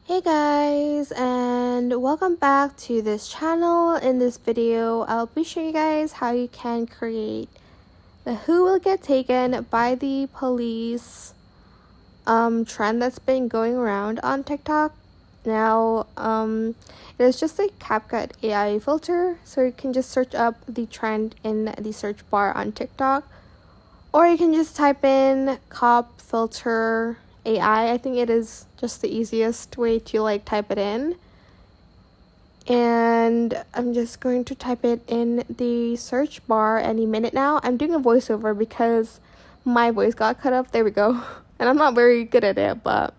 Hey guys, and welcome back to this channel. In this video, I'll be showing you guys how you can create the "Who Will Get Taken by the Police" trend that's been going around on TikTok. Now, it is just a CapCut AI filter, so you can just search up the trend in the search bar on TikTok, or you can just type in "cop filter AI." I think it is just the easiest way to type it in. And I'm just going to type it in the search bar any minute now. I'm doing a voiceover because my voice got cut off. There we go. And I'm not very good at it, but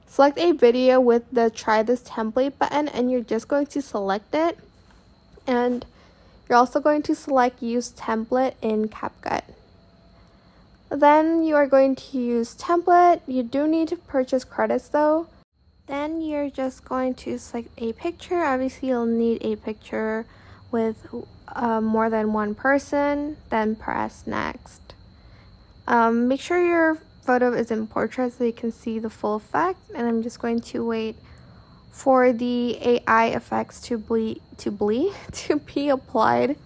select a video with the try this template button, and you're just going to select it. And you're also going to select use template in CapCut. Then you are going to use template. You do need to purchase credits though. Then you're just going to select a picture. Obviously you'll need a picture with more than one person. Then press next. Make sure your photo is in portrait so you can see the full effect. And I'm just going to wait for the AI effects to be applied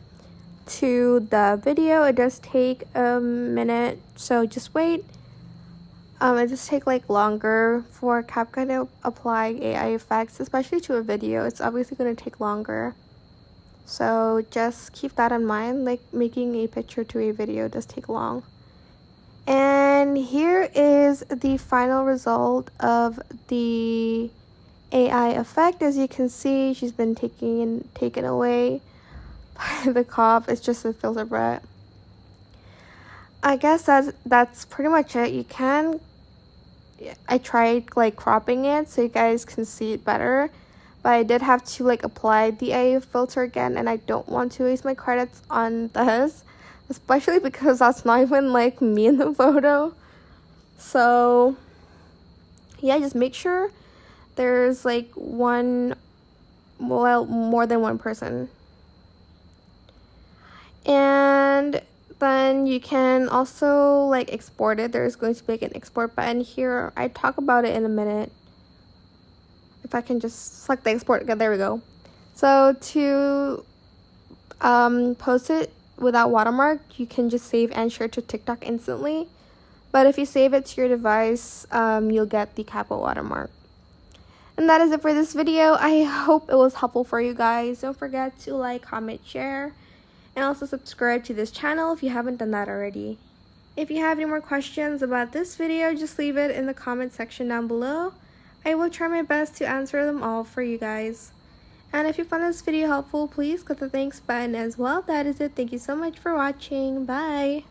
to the video. It does take a minute, so just wait. It does take longer for CapCut to apply AI effects, especially to a video. It's obviously going to take longer, so just keep that in mind. Making a picture to a video does take long. And here is the final result of the AI effect. As you can see, she's been taken away by the cop. It's just a filter, but I guess that's pretty much it. I tried cropping it so you guys can see it better, but I did have to apply the AI filter again, and I don't want to waste my credits on this, especially because that's not even me in the photo. So yeah, just make sure there's more than one person. And then you can also export it. There's going to be an export button here. I talk about it in a minute. If I can just select the export, okay, there we go. So to post it without watermark, you can just save and share to TikTok instantly. But if you save it to your device, you'll get the CapCut watermark. And that is it for this video. I hope it was helpful for you guys. Don't forget to like, comment, share, and also subscribe to this channel if you haven't done that already. If you have any more questions about this video, just leave it in the comment section down below. I will try my best to answer them all for you guys. And if you found this video helpful, please click the thanks button as well. That is it. Thank you so much for watching. Bye!